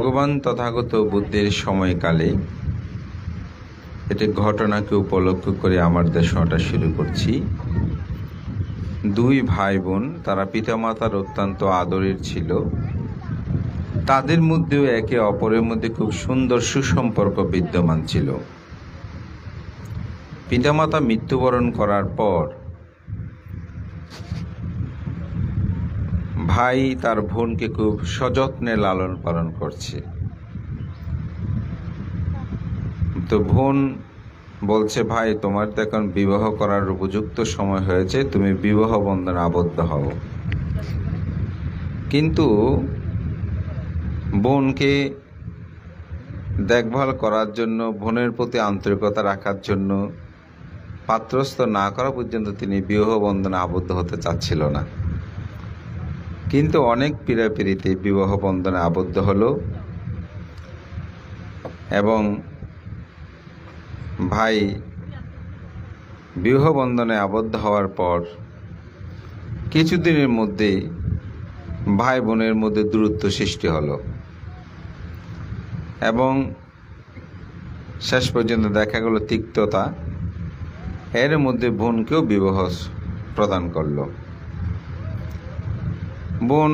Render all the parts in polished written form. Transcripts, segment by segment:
ভগবান তথাগত বুদ্ধের সময়কালে একটি ঘটনাকে উপলক্ষ করে আমার দেশনাটা শুরু করছি। দুই ভাই বোন, তারা পিতামাতার অত্যন্ত আদরের ছিল। তাদের মধ্যেও একে অপরের মধ্যে খুব সুন্দর সুসম্পর্ক বিদ্যমান ছিল। পিতামাতা মৃত্যুবরণ করার পর ভাই তার বোনকে খুব সযত্নে লালন পালন করছে। তো বোন বলছে, ভাই তোমার তো এখন বিবাহ করার উপযুক্ত সময় হয়েছে, তুমি বিবাহ বন্ধনে আবদ্ধ হও। কিন্তু বোনকে দেখভাল করার জন্য, বোনের প্রতি আন্তরিকতা রাখার জন্য পাত্রস্থ না করা পর্যন্ত তিনি বিবাহ বন্ধনে আবদ্ধ হতে চাচ্ছিল না। কিন্তু অনেক পীড়াপিড়িতে বিবাহ বন্ধনে আবদ্ধ হলো এবং ভাই বিবাহ বন্ধনে আবদ্ধ হওয়ার পর কিছুদিনের মধ্যে ভাই বোনের মধ্যে দূরত্ব সৃষ্টি হলো এবং শেষ পর্যন্ত দেখা গেল তিক্ততা। এর মধ্যে বোনকেও বিবাহ প্রদান করলো। বোন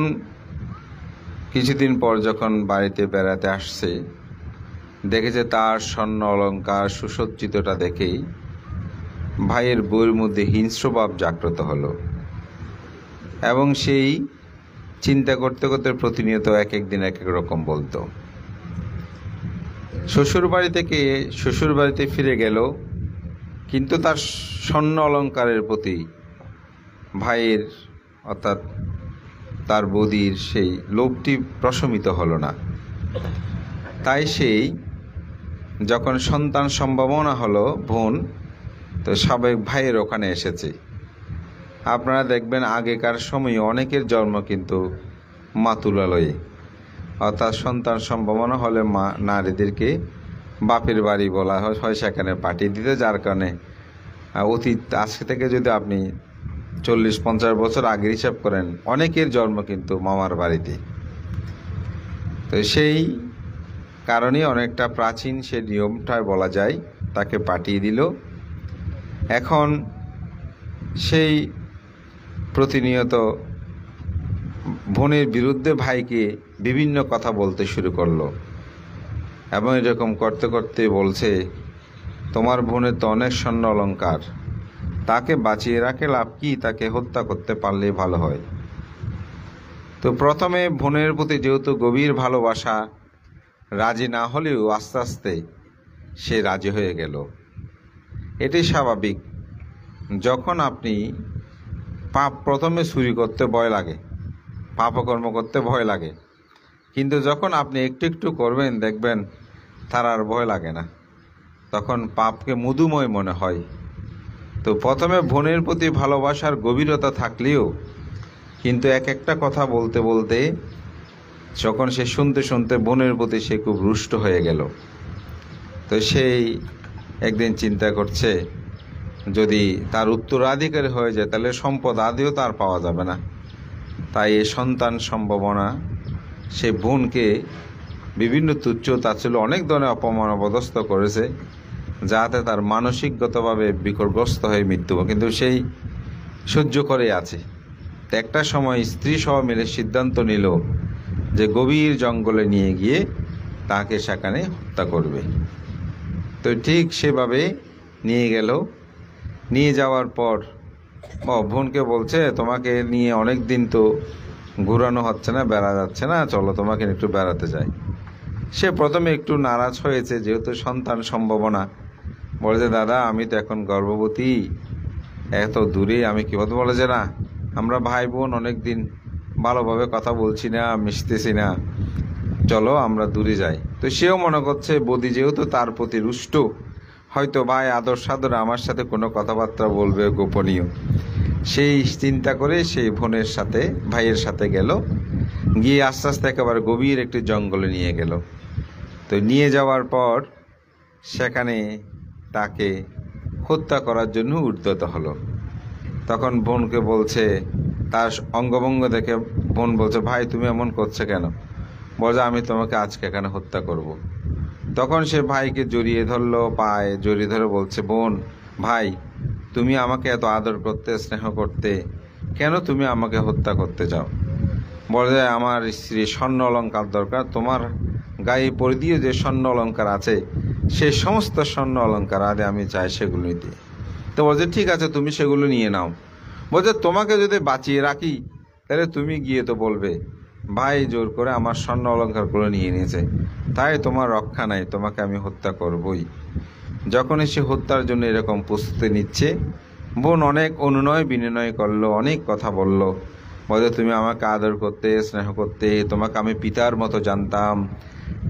কিছুদিন পর যখন বাড়িতে বেড়াতে আসছে, দেখেছে তার স্বর্ণ অলঙ্কার সুসজ্জিতটা দেখেই ভাইয়ের বউয়ের মধ্যে হিংস্রভাব জাগ্রত হলো এবং সেই চিন্তা করতে করতে প্রতিনিয়ত এক এক দিন এক এক রকম বলতো। শ্বশুর বাড়িতে ফিরে গেল, কিন্তু তার স্বর্ণ অলঙ্কারের প্রতি ভাইয়ের অর্থাৎ তার বৌদির সেই লোভটি প্রশমিত হলো না। তাই সেই যখন সন্তান সম্ভাবনা হলো বোন, তো স্বাভাবিক ভাইয়ের ওখানে এসেছে। আপনারা দেখবেন আগেকার সময়ে অনেকের জন্ম কিন্তু মাতুলালয়ে, অর্থাৎ সন্তান সম্ভাবনা হলে নারীদেরকে বাপের বাড়ি বলা হয়, সেখানে পাঠিয়ে দিতে। যার কারণে অতীত আজকে থেকে যদি আপনি 40-50 বছর আগে হিসাব করেন, অনেকের জন্ম কিন্তু মামার বাড়িতে। তো সেই কারণে অনেকটা প্রাচীন সে নিয়মটাই বলা যায়, তাকে পাঠিয়ে দিল। এখন সেই প্রতিনিয়ত বোনের বিরুদ্ধে ভাইকে বিভিন্ন কথা বলতে শুরু করলো এবং এরকম করতে করতে বলছে, তোমার বোনের তো অনেক স্বর্ণ অলঙ্কার, তাকে বাঁচিয়ে রাখে লাভ কি, তাকে হত্যা করতে পারলেই ভালো হয়। তো প্রথমে বোনের প্রতি যেহেতু গভীর ভালোবাসা, রাজি না হলেও আস্তে আস্তে সে রাজি হয়ে গেল। এটি স্বাভাবিক। যখন আপনি প্রথমে চুরি করতে ভয় লাগে, পাপকর্ম করতে ভয় লাগে, কিন্তু যখন আপনি একটু একটু করবেন দেখবেন তার আর ভয় লাগে না, তখন পাপকে মধুময় মনে হয়। তো প্রথমে বোনের প্রতি ভালোবাসার গভীরতা থাকলেও কিন্তু এক একটা কথা বলতে বলতে যখন সে শুনতে শুনতে বোনের প্রতি সে খুব রুষ্ট হয়ে গেল। তো সেই একদিন চিন্তা করছে, যদি তার উত্তরাধিকারী হয়ে যায় তাহলে সম্পদ আদিও তার পাওয়া যাবে না। তাই এই সন্তান সম্ভাবনা সে বোনকে বিভিন্ন তুচ্ছ তাচ্ছিল্য অনেক ধরনের অপমান অপদস্থ করেছে, যাতে তার মানসিকগতভাবে বিকরগ্রস্ত হয়ে মৃত্যু, কিন্তু সেই সহ্য করে আছে। একটা সময় স্ত্রী সহ মিলে সিদ্ধান্ত নিল যে গভীর জঙ্গলে নিয়ে গিয়ে তাকে সেখানে হত্যা করবে। তো ঠিক সেভাবে নিয়ে গেল। নিয়ে যাওয়ার পর বোনকে বলছে, তোমাকে নিয়ে অনেক দিন তো ঘুরানো হচ্ছে না, বেড়া যাচ্ছে না, চলো তোমাকে একটু বেড়াতে যাই। সে প্রথমে একটু নারাজ হয়েছে, যেহেতু সন্তান সম্ভাবনা। বলেছে, দাদা আমি তো এখন গর্ভবতী, এত দূরে আমি কীভাবে, বলে যে না, আমরা ভাই বোন অনেক দিন ভালোভাবে কথা বলছি না, মিশতেছি না, চলো আমরা দূরে যাই। তো সেও মনে করছে বৌদি যেহেতু তার প্রতি রুষ্ট, হয়তো ভাই আদর সাদরে আমার সাথে কোনো কথাবার্তা বলবে গোপনীয়, সেই চিন্তা করে সেই বোনের সাথে ভাইয়ের সাথে গেল। গিয়ে আস্তে আস্তে একেবারে গভীর একটি জঙ্গলে নিয়ে গেল। তো নিয়ে যাওয়ার পর সেখানে তাকে হত্যা করার জন্য উদ্যত হলো। তখন বোনকে বলছে, তার অঙ্গভঙ্গ দেখে বোন বলছে, ভাই তুমি এমন করছো কেন? বলে আমি তোমাকে আজকে এখানে হত্যা করব। তখন সে ভাইকে জড়িয়ে ধরলো, পায়ে জড়িয়ে ধরে বলছে, বোন, ভাই, তুমি আমাকে এত আদর করতে, স্নেহ করতে, কেন তুমি আমাকে হত্যা করতে চাও? বলে আমার স্ত্রীর স্বর্ণ অলঙ্কার দরকার, তোমার গায়ে পরিধীয় যে স্বর্ণ অলঙ্কার আছে সেই সমস্ত স্বর্ণ অলঙ্কার আদে আমি চাই সেগুলো নিতে। তো বলছে ঠিক আছে, তুমি সেগুলো নিয়ে নাও। বলছে তোমাকে যদি বাঁচিয়ে রাখি তাহলে তুমি গিয়ে তো বলবে ভাই জোর করে আমার স্বর্ণ অলঙ্কারগুলো নিয়ে নিয়েছে, তাই তোমার রক্ষা নাই, তোমাকে আমি হত্যা করবই। যখনই সে হত্যার জন্য এরকম প্রস্তুতি নিচ্ছে, বোন অনেক অনুনয় বিনয় করলো, অনেক কথা বলল। বলে তুমি আমাকে আদর করতে, স্নেহ করতে, তোমাকে আমি পিতার মতো জানতাম,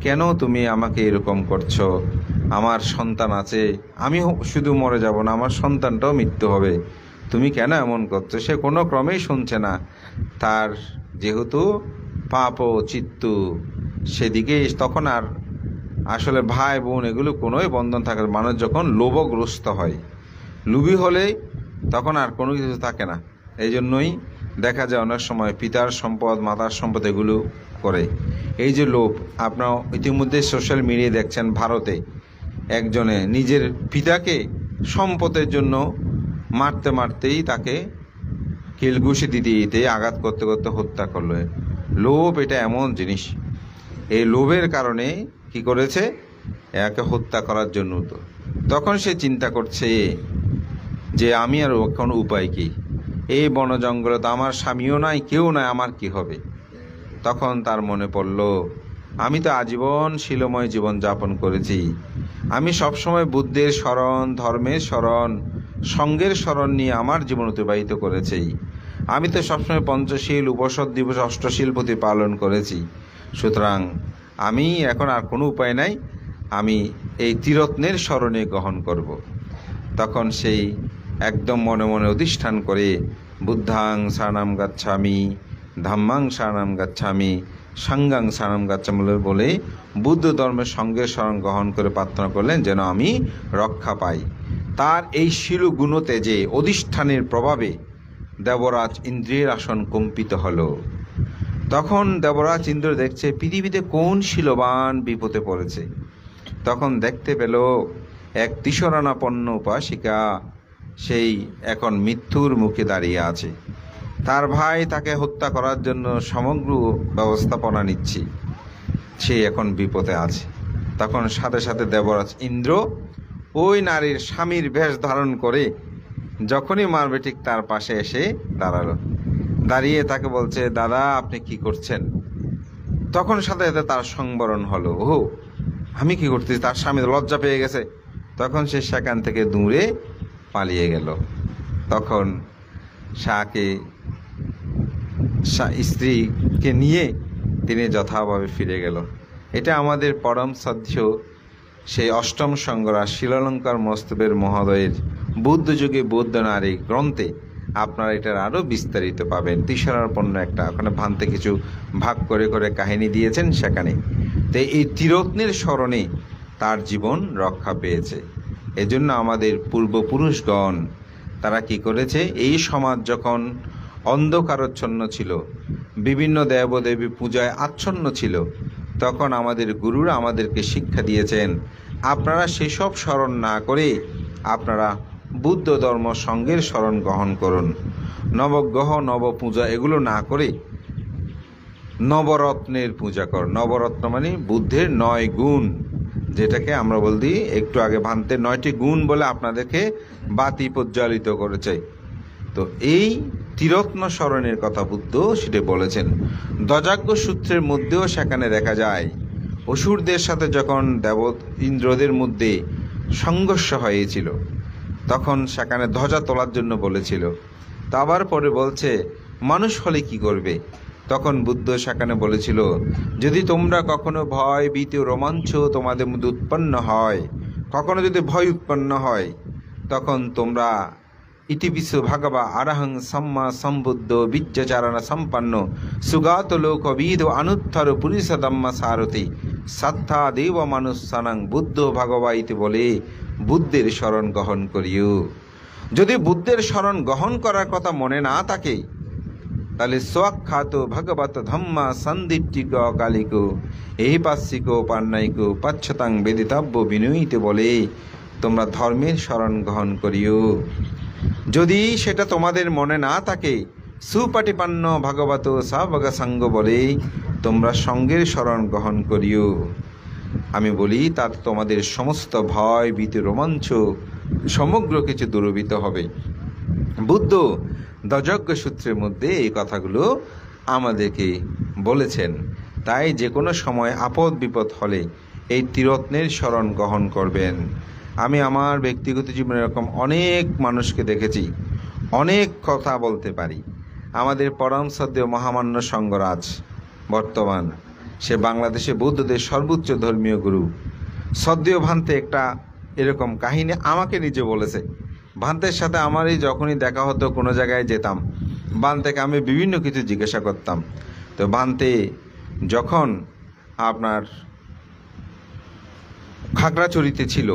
কেন তুমি আমাকে এরকম করছো? আমার সন্তান আছে, আমি শুধু মরে যাব না, আমার সন্তানটাও মৃত্যু হবে, তুমি কেন এমন করছো? সে কোনো ক্রমেই শুনছে না। তার যেহেতু পাপ ও চিত্তু সেদিকে, তখন আর আসলে ভাই বোন এগুলো কোনোই বন্ধন থাকে না। মানুষ যখন লোভগ্রস্ত হয়, লোভী হলে তখন আর কোনো কিছু থাকে না। এই জন্যই দেখা যায় অনেক সময় পিতার সম্পদ, মাতার সম্পদ এগুলো করে। এই যে লোভ, আপনারা ইতিমধ্যে সোশ্যাল মিডিয়ায় দেখছেন, ভারতে একজনে নিজের পিতাকে সম্পদের জন্য মারতে মারতেই তাকে কিলঘুষি দিতে দিতে আঘাত করতে করতে হত্যা করলো। লোভ এটা এমন জিনিস, এই লোভের কারণে কি করেছে, একে হত্যা করার জন্য। তো তখন সে চিন্তা করছে যে আমি আর এখন উপায় কি, এই বন জঙ্গলে তো আমার স্বামীও নাই, কেউ নাই, আমার কি হবে? তখন তার মনে পড়ল, আমি তো আজীবন শিলময় জীবন যাপন করেছি, আমি সবসময় বুদ্ধের স্মরণ, ধর্মের স্মরণ, সঙ্গের স্মরণ নিয়ে আমার জীবন অতিবাহিত করেছি। আমি তো সবসময় পঞ্চশীল, উপসদ দিবস, অষ্টশীল প্রতিপালন করেছি। সুতরাং আমি এখন আর কোনো উপায় নাই, আমি এই ত্রিরত্নের স্মরণে গ্রহণ করব। তখন সেই একদম মনে মনে অধিষ্ঠান করে বুদ্ধাং শরণং গচ্ছামি, ধাম্মাং শরণং গচ্ছামি, সাঙ্গাং শরণং গচ্ছামি বলে বুদ্ধ ধর্মের সঙ্গে শরণ গ্রহণ করে প্রার্থনা করলেন যেন আমি রক্ষা পাই। তার এই শিল গুণ তেজে অধিষ্ঠানের প্রভাবে দেবরাজ ইন্দ্রের আসন কম্পিত হলো। তখন দেবরাজ ইন্দ্র দেখছে পৃথিবীতে কোন শিলবান বিপদে পড়েছে। তখন দেখতে পেল এক তিসরানাপন্ন উপাসিকা, সেই এখন মৃত্যুর মুখে দাঁড়িয়ে আছে। তার ভাই তাকে হত্যা করার জন্য সমগ্র ব্যবস্থাপনা নিচ্ছে, সে এখন বিপদে আছে। তখন সাথে সাথে দেবরাজ ইন্দ্র ওই নারীর স্বামীর বেশ ধারণ করে যখনই মারবে ঠিক তার পাশে এসে দাঁড়ালো। দাঁড়িয়ে তাকে বলছে, দাদা আপনি কি করছেন? তখন সাথে সাথে তার সংবরণ হলো, ও আমি কি করতেছি? তার স্বামী লজ্জা পেয়ে গেছে। তখন সে সেখান থেকে দূরে পালিয়ে গেল। তখন স্ত্রীকে নিয়ে তিনি যথাভাবে ফিরে গেল। এটা আমাদের পরম শ্রদ্ধেয় সেই অষ্টম সংগ্রহ শিলালঙ্কার মস্তবের মহোদয়ের বুদ্ধ যুগে বৌদ্ধ নারী গ্রন্থে আপনারা এটার আরও বিস্তারিত পাবেন। তিসরাপন্ন একটা ওখানে ভান্তে কিছু ভাগ করে করে কাহিনী দিয়েছেন সেখানে। তো এই ত্রিরত্নের স্মরণে তার জীবন রক্ষা পেয়েছে। এজন্য আমাদের পূর্বপুরুষগণ তারা কি করেছে, এই সমাজ যখন অন্ধকারচ্ছন্ন ছিল, বিভিন্ন দেবদেবী পূজায় আচ্ছন্ন ছিল, তখন আমাদের গুরুরা আমাদেরকে শিক্ষা দিয়েছেন আপনারা সেসব স্মরণ না করে আপনারা বুদ্ধ ধর্ম সঙ্গের স্মরণ গ্রহণ করুন। নবগ্রহ, নবপূজা এগুলো না করে নবরত্নের পূজা করুন। নবরত্ন মানে বুদ্ধের 9 গুণ, যেটাকে আমরা বলছি একটু আগে ভান্তে 9টি গুণ বলে আপনাদেরকে বাতি প্রজ্বালিত করেছে। তো এই ত্রিরত্ন স্মরণের কথা বুদ্ধ সেটা বলেছেন। দজাজ্ঞ সূত্রের মধ্যেও সেখানে দেখা যায় অসুরদের সাথে যখন ইন্দ্রদের মধ্যে সংঘর্ষ হয়েছিল তখন সেখানে ধ্বজা তোলার জন্য বলেছিল। তা আবার পরে বলছে মানুষ হলে কি করবে? তখন বুদ্ধ সেখানে বলেছিল, যদি তোমরা কখনো ভয়, ভীতি, রোমাঞ্চ তোমাদের মধ্যে উৎপন্ন হয়, কখনো যদি ভয় উৎপন্ন হয়, তখন তোমরা ইতিবিশ্ব ভাগবা আরহং সম্মা সম্বুদ্ধ বিজ্ঞাচারণ সম্পন্ন সুগাত লোকবিদ অনুত্তর পুরুষ দম্মা সারথি সাত্থা দেব মানুষানাং বুদ্ধ ভাগবা ইতি বলে বুদ্ধের শরণ গ্রহণ করিও। যদি বুদ্ধের শরণ গ্রহণ করার কথা মনে না থাকে তাহলে স্বাক্ষাত ভগবত ধম্মা সন্দিট্টিক অকালিক এই পাশ্চিক পান্নাইক পাচ্ছতাং বেদিতব্য বিনয়িতে বলে তোমরা ধর্মের শরণ গ্রহণ করিও। যদি সেটা তোমাদের মনে না থাকে, সুপাটিপান্ন ভগবত সাভগ সঙ্গ বলে তোমরা সঙ্গের শরণ গ্রহণ করিও। আমি বলি তাতে তোমাদের সমস্ত ভয় ভীতি রোমাঞ্চ সমগ্র কিছু দূরীভূত হবে। বুদ্ধ দযজ্ঞ সূত্রের মধ্যে এই কথাগুলো আমাদেরকে বলেছেন। তাই যে কোনো সময় আপদ বিপদ হলে এই ত্রিরত্নের শরণ গ্রহণ করবেন। আমি আমার ব্যক্তিগত জীবনে এরকম অনেক মানুষকে দেখেছি, অনেক কথা বলতে পারি। আমাদের পরম শ্রদ্ধেয় মহামান্য সঙ্গরাজ বর্তমান, সে বাংলাদেশে বৌদ্ধদের সর্বোচ্চ ধর্মীয় গুরু। শ্রদ্ধেয় ভান্তে একটা এরকম কাহিনী আমাকে নিজে বলেছে। ভান্তের সাথে আমারই যখনই দেখা হতো, কোনো জায়গায় যেতাম, ভান্তেকে আমি বিভিন্ন কিছু জিজ্ঞাসা করতাম। তো ভান্তে যখন আপনার খাগড়াছড়িতে ছিল,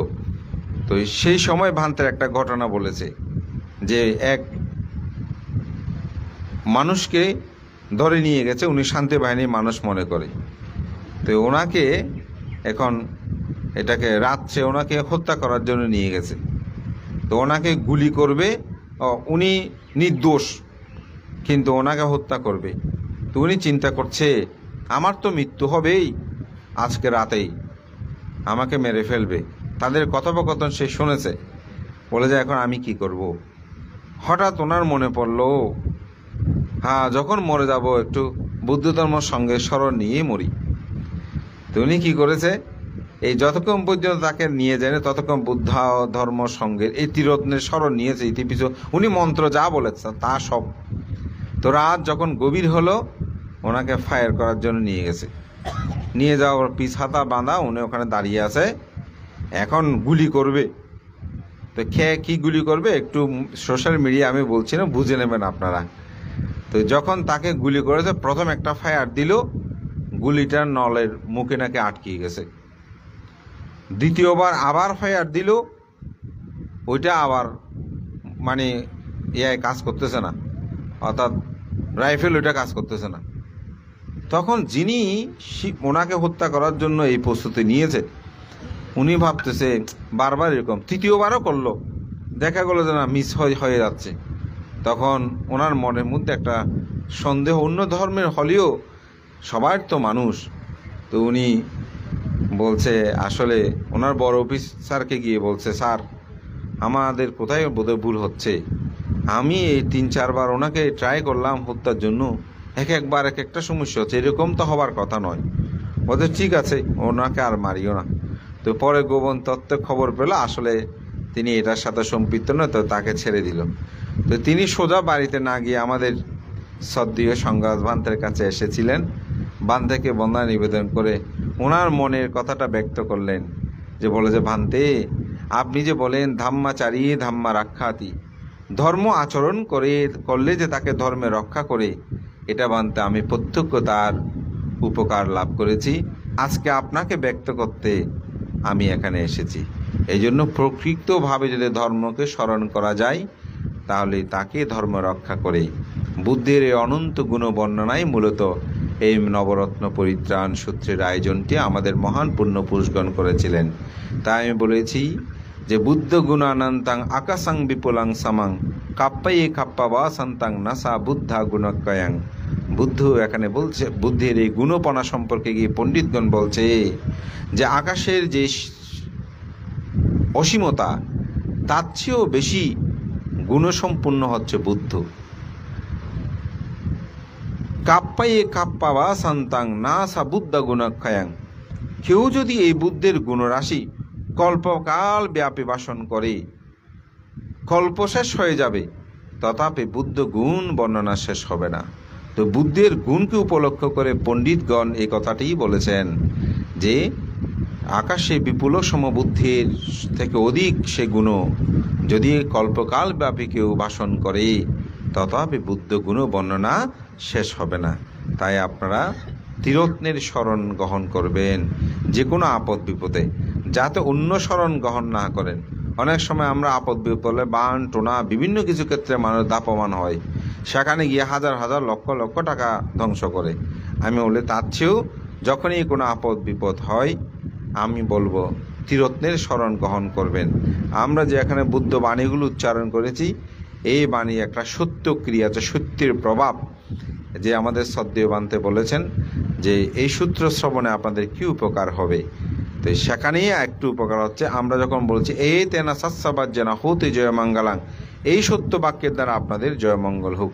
তো সেই সময় ভান্তের একটা ঘটনা বলেছে যে এক মানুষকে ধরে নিয়ে গেছে, উনি শান্তি বাহিনীর মানুষ মনে করে। তো ওনাকে এখন এটাকে রাত্রে ওনাকে হত্যা করার জন্য নিয়ে গেছে। তো ওনাকে গুলি করবে, উনি নির্দোষ কিন্তু ওনাকে হত্যা করবে। তো উনি চিন্তা করছে আমার তো মৃত্যু হবেই আজকে রাতেই, আমাকে মেরে ফেলবে। তাদের কথোপকথন সে শুনেছে, বলে যে এখন আমি কি করব। হঠাৎ ওনার মনে পড়লো, হ্যাঁ যখন মরে যাব একটু বুদ্ধ ধর্মের সঙ্গে স্মরণ নিয়ে মরি। তো উনি কী করেছে, এই যতক্ষণ পর্যন্ত তাকে নিয়ে যায় ততক্ষণ বুদ্ধ ধর্ম সঙ্গের এই ত্রিরত্নের স্মরণ নিয়েছে ইতিপিছু, উনি মন্ত্র যা বলেছে তা সব। তো রাত যখন গভীর হলো, ওনাকে ফায়ার করার জন্য নিয়ে গেছে। নিয়ে যাওয়ার পিছ হাতা বাঁধা, উনি ওখানে দাঁড়িয়ে আছে, এখন গুলি করবে। তো খেয়ে কি গুলি করবে একটু সোশ্যাল মিডিয়া আমি বলছি না, বুঝে নেবেন আপনারা। তো যখন তাকে গুলি করেছে, প্রথম একটা ফায়ার দিল, গুলিটার নলের মুখে নাকি আটকে গেছে। দ্বিতীয়বার আবার ফায়ার দিল, ওইটা আবার মানে কাজ করতেছে না, অর্থাৎ রাইফেল ওইটা কাজ করতেছে না। তখন যিনি ওনাকে হত্যা করার জন্য এই প্রস্তুতি নিয়েছে, উনি ভাবতেছে বারবার এরকম, তৃতীয়বারও করলো, দেখা গেলো যে না মিস হয়ে যাচ্ছে। তখন ওনার মনের মধ্যে একটা সন্দেহ, অন্য ধর্মের হলেও সবার তো মানুষ। তো উনি বলছে, আসলে ওনার বড় অফিসারকে গিয়ে বলছে, স্যার আমাদের কোথায় বোধহয় ভুল হচ্ছে, আমি এই 3-4 বার ওনাকে ট্রাই করলাম হত্যার জন্য, একবার একটা সমস্যা হচ্ছে, এরকম তো হবার কথা নয়। বলছে ঠিক আছে, ওনাকে আর মারিও না। তো পরে গোপন তত্ত্বে খবর পেল আসলে তিনি এটার সাথে সম্পৃক্ত নয়, তো তাকে ছেড়ে দিল। তো তিনি সোজা বাড়িতে না গিয়ে আমাদের শ্রদ্ধেয় সঙ্গরাজ ভান্তের কাছে এসেছিলেন। ভান্তেকে বন্দনা নিবেদন করে ওনার মনের কথাটা ব্যক্ত করলেন, যে বলে যে ভান্তে, আপনি যে বলেন ধাম্মাচারী ধাম্মা রক্ষাতি, ধর্ম আচরণ করলে যে তাকে ধর্মে রক্ষা করে, এটা ভান্তে আমি প্রত্যক্ষ তার উপকার লাভ করেছি। আজকে আপনাকে ব্যক্ত করতে আমি এখানে এসেছি। এই জন্য প্রকৃতভাবে যদি ধর্মকে স্মরণ করা যায়, তাহলে তাকে ধর্ম রক্ষা করে। বুদ্ধের এই অনন্ত গুণ বর্ণনায় মূলত এই নবরত্ন পরিত্রাণ সূত্রের আয়োজনটি আমাদের মহান পুণ্যপুরুষগণ করেছিলেন। তাই আমি বলেছি যে বুদ্ধ গুণানন্তাং আকাশাং বিপুলাং সামাং কাপ্পায়ে কাপ্পাবা সন্তাং নাসা বুদ্ধা গুণকয়াং। বুদ্ধ এখানে বলছে, বুদ্ধের এই গুণপনা সম্পর্কে গিয়ে পণ্ডিতগণ বলছে যে আকাশের যে অসীমতা, তার চেয়েও বেশি গুণসম্পন্ন হচ্ছে বুদ্ধ। কাপ্পায়ে কাপ্পাবা সন্তাং নাসা বুদ্ধা গুণক্ষয়াং। কেউ যদি এই বুদ্ধের গুণরাশি কল্পকাল ব্যাপী ভাষণ করে, কল্প শেষ হয়ে যাবে, তথাপি বুদ্ধ গুণ বর্ণনা শেষ হবে না। তো বুদ্ধের গুণকে উপলক্ষ করে পণ্ডিতগণ এই কথাটিই বলেছেন যে আকাশে বিপুল সমবুদ্ধির থেকে অধিক সে গুণ যদি কল্পকাল ব্যাপী কেউ ভাষণ করে, তথাপি বুদ্ধ গুণ বর্ণনা শেষ হবে না। তাই আপনারা ত্রিরত্নের শরণ গ্রহণ করবেন যে কোনো আপদ বিপদে, যাতে অন্য শরণ গ্রহণ না করেন। অনেক সময় আমরা আপদ বিপদে বান টোনা বিভিন্ন কিছু ক্ষেত্রে মানুষ দাপমান হয়, সেখানে গিয়ে হাজার হাজার লক্ষ লক্ষ টাকা ধ্বংস করে। আমি বলি তার চেয়েও যখনই কোনো আপদ বিপদ হয় আমি বলবো ত্রিরত্নের স্মরণ গ্রহণ করবেন। আমরা যে এখানে বুদ্ধ বাণীগুলো উচ্চারণ করেছি, এই বাণী একটা সত্য ক্রিয়া, যে সত্যের প্রভাব, যে আমাদের শ্রদ্ধেয় বানতে বলেছেন যে এই সূত্র শ্রবণে আপনাদের কি উপকার হবে। তো সেখানেই একটু উপকার হচ্ছে। আমরা যখন বলছি এই তেনা সাচ্ছাবাজ্যনা হতে জয় মঙ্গলাং, এই সত্য বাক্যের দ্বারা আপনাদের জয়মঙ্গল হোক।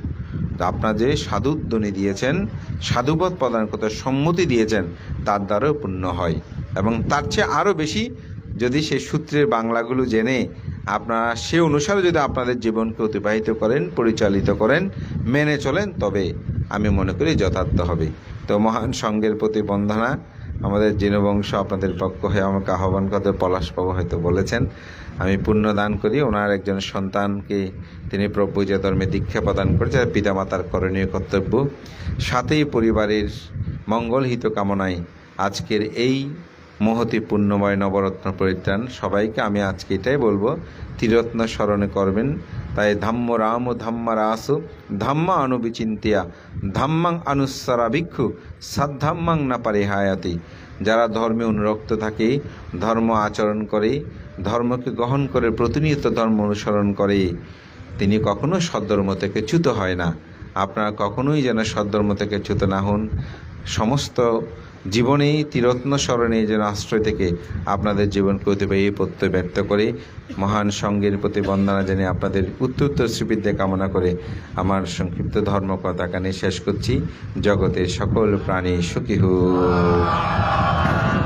তো আপনারা যে সাধুধ্বনি দিয়েছেন, সাধুপদ প্রদান করতে সম্মতি দিয়েছেন, তার দ্বারাও পুণ্য হয়। এবং তার চেয়ে আরও বেশি যদি সেই সূত্রের বাংলাগুলো জেনে আপনারা সে অনুসারে যদি আপনাদের জীবনকে অতিবাহিত করেন, পরিচালিত করেন, মেনে চলেন, তবে আমি মনে করি যথার্থ হবে। তো মহান সঙ্গের প্রতি বন্দনা। আমাদের জিনবংশ আপনাদের পক্ষ হয়ে আমাকে আহ্বান করতে পলাশবাবু হয়তো বলেছেন আমি পুণ্য দান করি। ওনার একজন সন্তানকে তিনি প্রভুজা ধর্মে দীক্ষা প্রদান করেছে, পিতামাতার করণীয় কর্তব্য। সাথেই পরিবারের মঙ্গল হিত কামনায় আজকের এই মহতি পুণ্যময় নবরত্ন পরিত্রাণ সবাইকে আমি আজকে এটাই বলবো, ত্রিরত্ন স্মরণে করবেন। তাই ধাম্ম রাম ধাম্মা রাসু ধাম্মা অনুবিচিন্তিয়া ধাম্মাং অনুসারা ভিক্ষু সাদ্ধাম্মাং না পারিহায়াতি। যারা ধর্মে অনুরক্ত থাকে, ধর্ম আচরণ করে, ধর্মকে গ্রহণ করে, প্রতিনিয়ত ধর্ম অনুসরণ করে, তিনি কখনো সদ্ধর্ম থেকে চ্যুত হয় না। আপনারা কখনোই যেন সদ্ধর্ম থেকে চ্যুত না হন। সমস্ত জীবনেই ত্রিরত্ন স্মরণে যেন আশ্রয় থেকে আপনাদের জীবনকে অতিবাহী প্রত্যয় ব্যক্ত করে মহান সঙ্গের প্রতি বন্দনা জানিয়ে আপনাদের উত্তর শ্রীবিদ্যা কামনা করে আমার সংক্ষিপ্ত ধর্মকথা কানে শেষ করছি। জগতের সকল প্রাণী সুখী হোক।